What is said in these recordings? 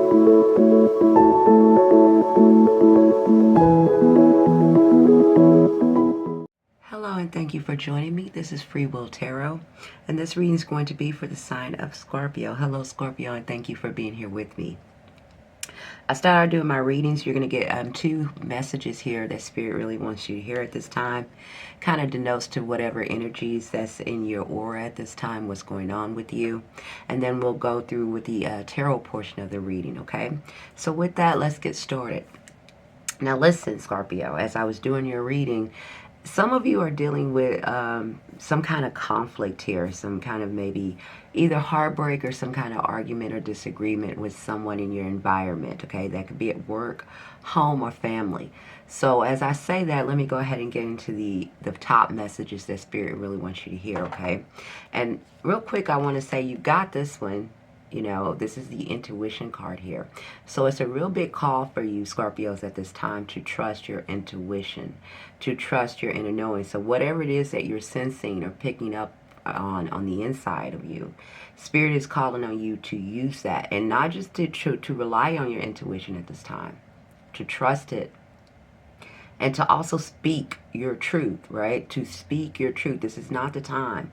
Hello and thank you for joining me. This is Freewill Tarot, and this reading is going to be for the sign of Scorpio. Hello Scorpio, and thank you for being here with me. I started doing my readings. You're going to get two messages here that Spirit really wants you to hear at this time. Kind of denotes to whatever energies that's in your aura at this time, what's going on with you. And then we'll go through with the tarot portion of the reading, okay? So with that, let's get started. Now listen, Scorpio, as I was doing your reading, some of you are dealing with some kind of conflict here, some kind of maybe either heartbreak or some kind of argument or disagreement with someone in your environment, okay? That could be at work, home, or family. So as I say that, let me go ahead and get into the top messages that Spirit really wants you to hear, okay? And real quick, I want to say you got this one. You know, this is the intuition card here. So it's a real big call for you, Scorpios, at this time to trust your intuition, to trust your inner knowing. So whatever it is that you're sensing or picking up on the inside of you, Spirit is calling on you to use that, and not just to rely on your intuition at this time, to trust it, and to also speak your truth, right? To speak your truth. This is not the time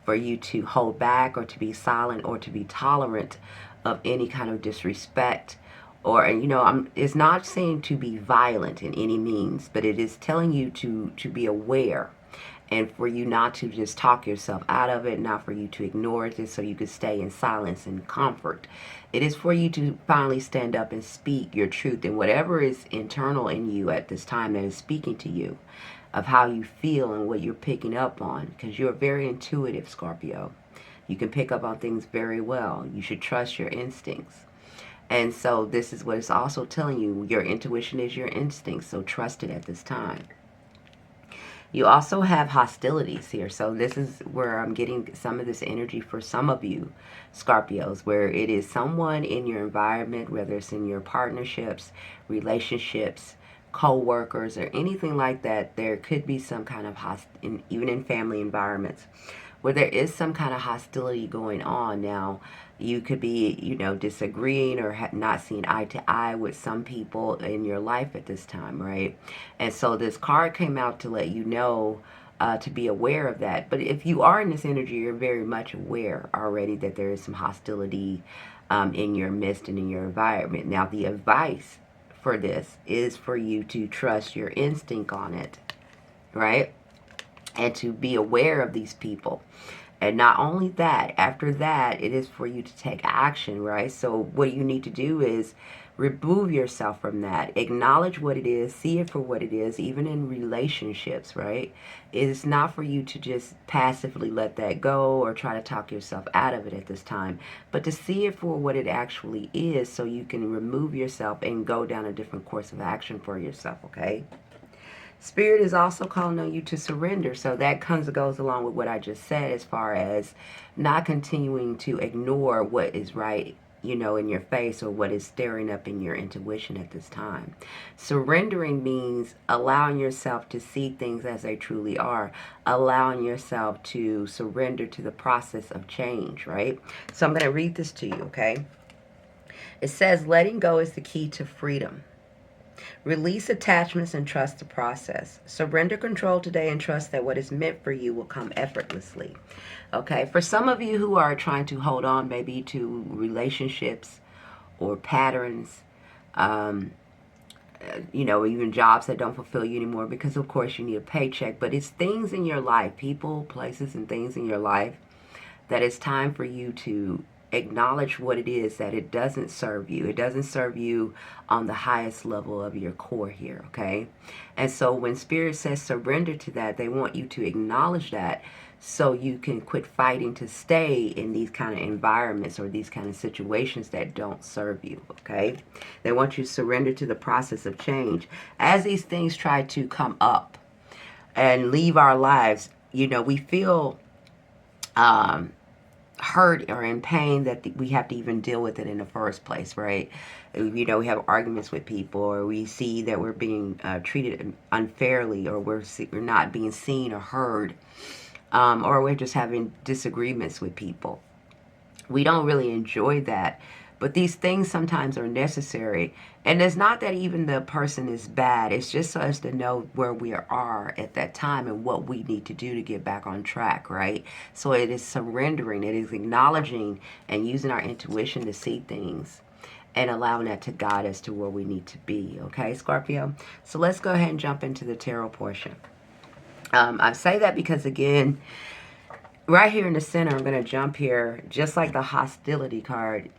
for you to hold back or to be silent or to be tolerant of any kind of disrespect, or, you know, it's not saying to be violent in any means, but it is telling you to be aware, and for you not to just talk yourself out of it, not for you to ignore it just so you could stay in silence and comfort. It is for you to finally stand up and speak your truth, and whatever is internal in you at this time that is speaking to you, of how you feel and what you're picking up on, because you're very intuitive, Scorpio. You can pick up on things very well. You should trust your instincts. And so this is what it's also telling you. Your intuition is your instinct, so trust it at this time. You also have hostilities here. So this is where I'm getting some of this energy for some of you, Scorpios, where it is someone in your environment, whether it's in your partnerships, relationships, co-workers, or anything like that. There could be some kind of even in family environments where there is some kind of hostility going on. Now, you could be, you know, disagreeing or not seeing eye to eye with some people in your life at this time, right? And so this card came out to let you know to be aware of that. But if you are in this energy, you're very much aware already that there is some hostility in your midst and in your environment. Now, the advice for this is for you to trust your instinct on it, right? And to be aware of these people. And not only that, after that, it is for you to take action, right? So what you need to do is remove yourself from that. Acknowledge what it is. See it for what it is, even in relationships, right? It's not for you to just passively let that go or try to talk yourself out of it at this time, but to see it for what it actually is so you can remove yourself and go down a different course of action for yourself, okay? Spirit is also calling on you to surrender. So that goes along with what I just said as far as not continuing to ignore what is right, you know, in your face, or what is stirring up in your intuition at this time. Surrendering means allowing yourself to see things as they truly are, allowing yourself to surrender to the process of change, right? So I'm going to read this to you, okay? It says, letting go is the key to freedom. Release attachments and trust the process. Surrender control today and trust that what is meant for you will come effortlessly. Okay, for some of you who are trying to hold on maybe to relationships or patterns, you know, even jobs that don't fulfill you anymore, because of course you need a paycheck, but it's things in your life, people, places, and things in your life that it's time for you to acknowledge what it is that it doesn't serve you. It doesn't serve you on the highest level of your core here, okay? And so when Spirit says surrender to that, they want you to acknowledge that so you can quit fighting to stay in these kind of environments or these kind of situations that don't serve you, okay? They want you to surrender to the process of change. As these things try to come up and leave our lives, you know, we feel hurt or in pain that we have to even deal with it in the first place, right? You know, we have arguments with people, or we see that we're being treated unfairly, or we're not being seen or heard, or we're just having disagreements with people. We don't really enjoy that, But these things sometimes are necessary. And it's not that even the person is bad. It's just so as to know where we are at that time and what we need to do to get back on track, right? So it is surrendering. It is acknowledging and using our intuition to see things and allowing that to guide us to where we need to be. Okay, Scorpio? So let's go ahead and jump into the tarot portion. I say that because, again, right here in the center, I'm going to jump here, just like the hostility card.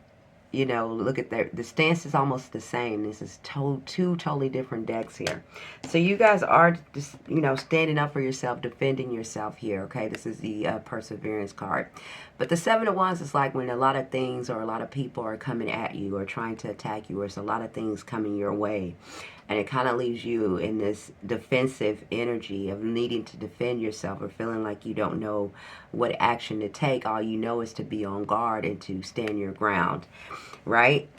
You know, look at the stance is almost the same. This is two totally different decks here. So you guys are just, you know, standing up for yourself, defending yourself here, okay? This is the perseverance card. But the Seven of Wands is like when a lot of things or a lot of people are coming at you or trying to attack you, or it's a lot of things coming your way. And it kind of leaves you in this defensive energy of needing to defend yourself or feeling like you don't know what action to take. All you know is to be on guard and to stand your ground, right?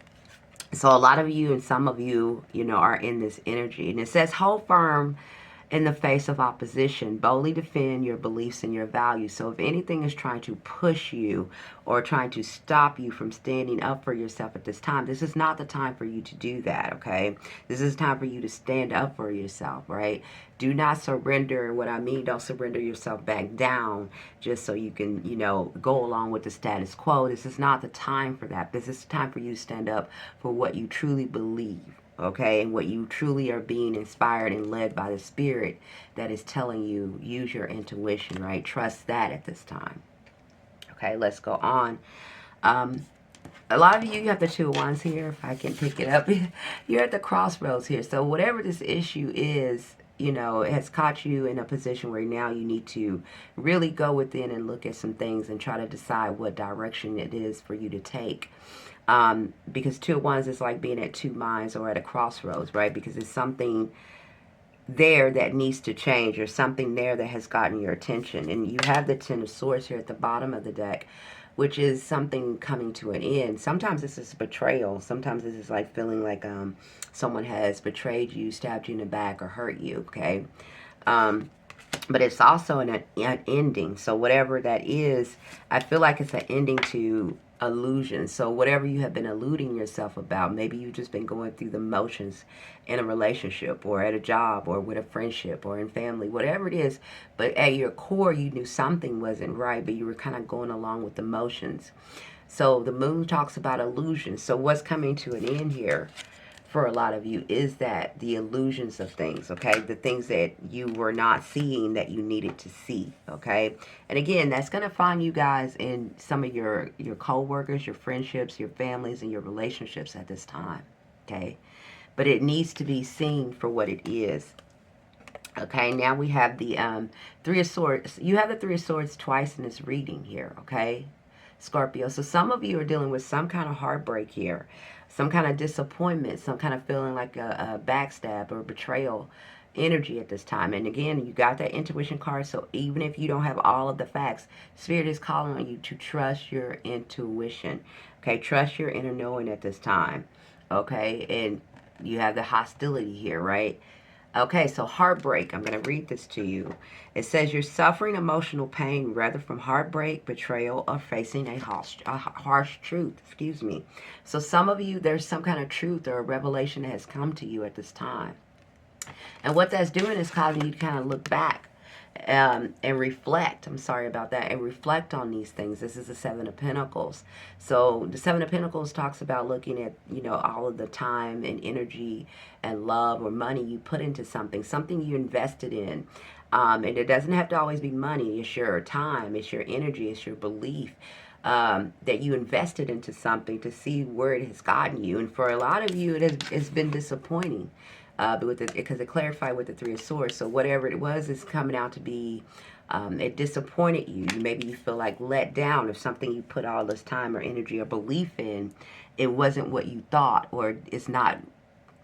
So a lot of you and some of you, you know, are in this energy. And it says, hold firm in the face of opposition, boldly defend your beliefs and your values. So if anything is trying to push you or trying to stop you from standing up for yourself at this time, this is not the time for you to do that, okay? This is time for you to stand up for yourself, right? Do not surrender. What I mean, don't surrender yourself back down just so you can, you know, go along with the status quo. This is not the time for that. This is the time for you to stand up for what you truly believe. Okay, and what you truly are being inspired and led by the spirit that is telling you, use your intuition, right? Trust that at this time. Okay, let's go on. A lot of you have the Two of Wands here, if I can pick it up. You're at the crossroads here. So whatever this issue is, you know, it has caught you in a position where now you need to really go within and look at some things and try to decide what direction it is for you to take. Because Two of Wands is like being at two minds or at a crossroads, right? Because it's something there that needs to change or something there that has gotten your attention. And you have the Ten of Swords here at the bottom of the deck, which is something coming to an end. Sometimes this is betrayal. Sometimes this is like feeling like someone has betrayed you, stabbed you in the back, or hurt you, okay? But it's also an ending. So whatever that is, I feel like it's an ending to illusion. So whatever you have been eluding yourself about, maybe you've just been going through the motions in a relationship or at a job or with a friendship or in family, whatever it is. But at your core, you knew something wasn't right, but you were kind of going along with the motions. So the moon talks about illusion. So what's coming to an end here for a lot of you is that the illusions of things, okay? The things that you were not seeing that you needed to see, okay? And again, that's going to find you guys in some of your co-workers, your friendships, your families, and your relationships at this time, okay? But it needs to be seen for what it is. Okay, now we have the Three of Swords. You have the Three of Swords twice in this reading here, okay, Scorpio? So some of you are dealing with some kind of heartbreak here, some kind of disappointment, some kind of feeling like a backstab or betrayal energy at this time. And again, you got that intuition card, so even if you don't have all of the facts, Spirit is calling on you to trust your intuition, okay? Trust your inner knowing at this time, okay? And you have the hostility here, right? Okay, so heartbreak. I'm going to read this to you. It says you're suffering emotional pain, whether from heartbreak, betrayal, or facing a harsh truth. Excuse me. So some of you, there's some kind of truth or a revelation that has come to you at this time. And what that's doing is causing you to kind of look back and reflect. I'm sorry about that. And reflect on these things. This is the Seven of Pentacles. So the Seven of Pentacles talks about looking at, you know, all of the time and energy and love or money you put into something you invested in. And it doesn't have to always be money. It's your time, it's your energy, it's your belief that you invested into something to see where it has gotten you. And for a lot of you, it's been disappointing. Because it clarified with the Three of Swords. So whatever it was is coming out to be, it disappointed you. Maybe you feel like let down if something you put all this time or energy or belief in, it wasn't what you thought, or it's not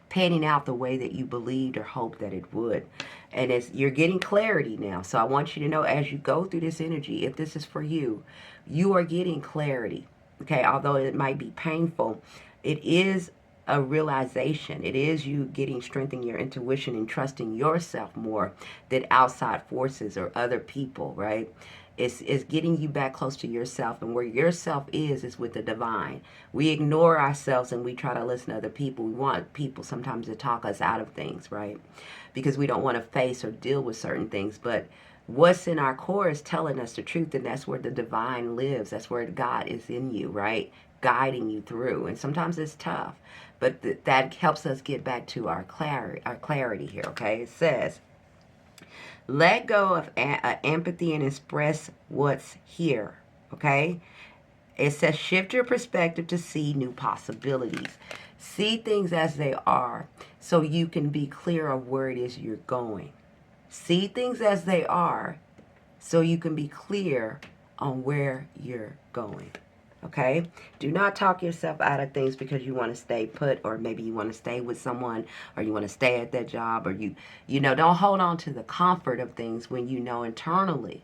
panning out the way that you believed or hoped that it would. And you're getting clarity now. So I want you to know, as you go through this energy, if this is for you, you are getting clarity. Okay, although it might be painful, it is a realization. It is you getting strength in your intuition and trusting yourself more than outside forces or other people, right? It's getting you back close to yourself, and where yourself is with the divine. We ignore ourselves and we try to listen to other people. We want people sometimes to talk us out of things, right? Because we don't want to face or deal with certain things. But what's in our core is telling us the truth, and that's where the divine lives. That's where God is in you, right? Guiding you through. And sometimes it's tough, but that helps us get back to our clarity here, okay? It says, let go of empathy and express what's here, okay? It says shift your perspective to see new possibilities. See things as they are so you can be clear of where it is you're going. See things as they are so you can be clear on where you're going. Okay? Do not talk yourself out of things because you want to stay put, or maybe you want to stay with someone, or you want to stay at that job, or you know, don't hold on to the comfort of things when you know internally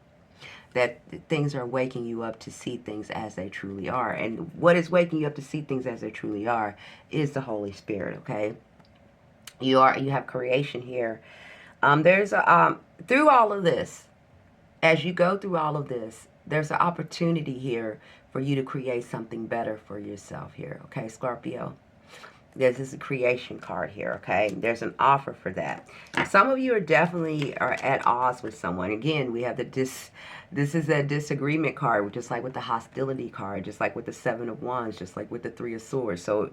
that things are waking you up to see things as they truly are. And what is waking you up to see things as they truly are is the Holy Spirit, okay? You have creation here. There's a through all of this, as you go through all of this, there's an opportunity here for you to create something better for yourself here, okay, Scorpio? This is a creation card here, okay? There's an offer for that. Some of you are definitely at odds with someone. Again, we have this is a disagreement card, just like with the hostility card, just like with the Seven of Wands, just like with the Three of Swords. So,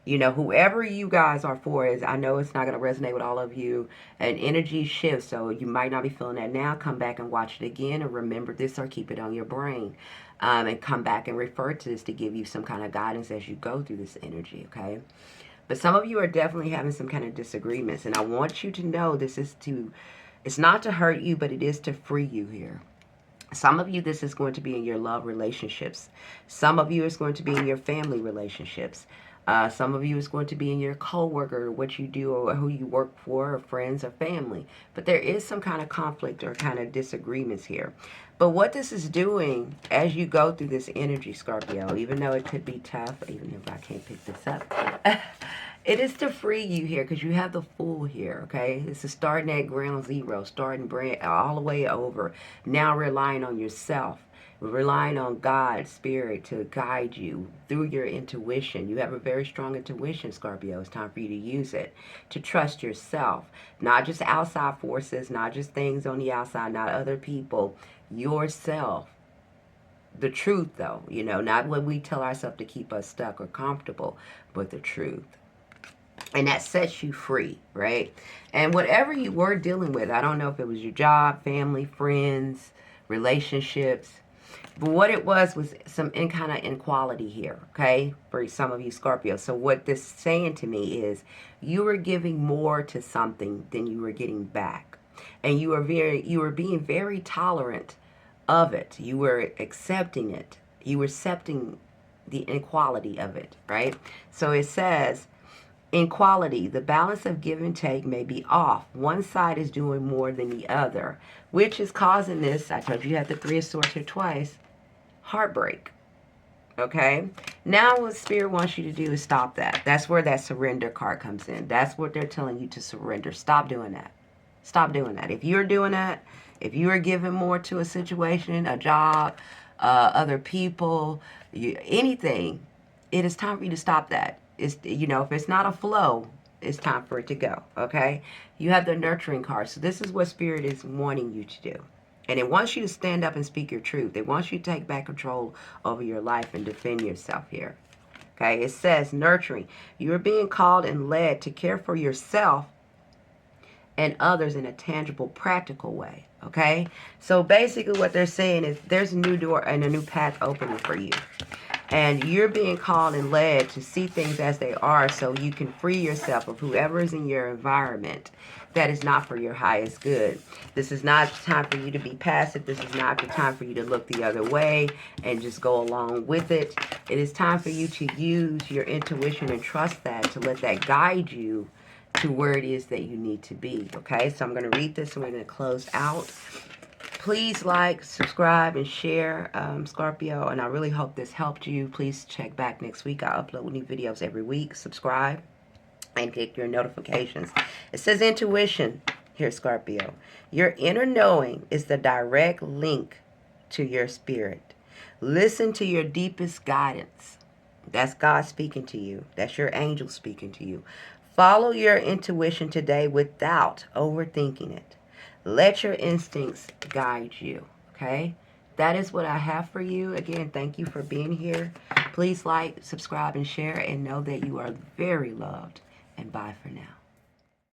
you know, whoever you guys are for is, I know it's not going to resonate with all of you. An energy shift, so you might not be feeling that now. Come back and watch it again and remember this, or keep it on your brain. And come back and refer to this to give you some kind of guidance as you go through this energy, okay? But some of you are definitely having some kind of disagreements. And I want you to know this is it's not to hurt you, but it is to free you here. Some of you, this is going to be in your love relationships. Some of you, it's going to be in your family relationships. Some of you, is going to be in your co-worker, what you do, or who you work for, or friends, or family. But there is some kind of conflict or kind of disagreements here. But what this is doing as you go through this energy, Scorpio, even though it could be tough, even if I can't pick this up, it is to free you here, because you have the Fool here, okay? It's a starting at ground zero, starting all the way over. Now relying on yourself, relying on God, Spirit, to guide you through your intuition. You have a very strong intuition, Scorpio. It's time for you to use it, to trust yourself. Not just outside forces, not just things on the outside, not other people. Yourself. The truth, though, you know, not what we tell ourselves to keep us stuck or comfortable, but the truth. And that sets you free, right? And whatever you were dealing with, I don't know if it was your job, family, friends, relationships, but what it was some kind of inequality here, okay, for some of you Scorpio. So what this is saying to me is you were giving more to something than you were getting back. And you were being very tolerant of it. You were accepting it. You were accepting the inequality of it, right? So it says, in quality, the balance of give and take may be off. One side is doing more than the other, which is causing this, I told you had the Three of Swords here twice, heartbreak. Okay? Now what Spirit wants you to do is stop that. That's where that surrender card comes in. That's what they're telling you to surrender. Stop doing that. Stop doing that. If you're doing that, if you are giving more to a situation, a job, other people, anything, it is time for you to stop that. It's, you know, if it's not a flow, it's time for it to go, okay? You have the nurturing card. So this is what Spirit is wanting you to do. And it wants you to stand up and speak your truth. It wants you to take back control over your life and defend yourself here. Okay, it says nurturing. You're being called and led to care for yourself and others in a tangible, practical way. Okay, so basically what they're saying is there's a new door and a new path opening for you. And you're being called and led to see things as they are so you can free yourself of whoever is in your environment that is not for your highest good. This is not the time for you to be passive. This is not the time for you to look the other way and just go along with it. It is time for you to use your intuition and trust that, to let that guide you to where it is that you need to be. Okay, so I'm going to read this and we're going to close out. Please like, subscribe, and share, Scorpio, and I really hope this helped you. Please check back next week. I upload new videos every week. Subscribe and get your notifications. It says intuition here, Scorpio. Your inner knowing is the direct link to your spirit. Listen to your deepest guidance. That's God speaking to you. That's your angel speaking to you. Follow your intuition today without overthinking it. Let your instincts guide you. Okay? That is what I have for you. Again, thank you for being here. Please like, subscribe, and share, and know that you are very loved. And bye for now.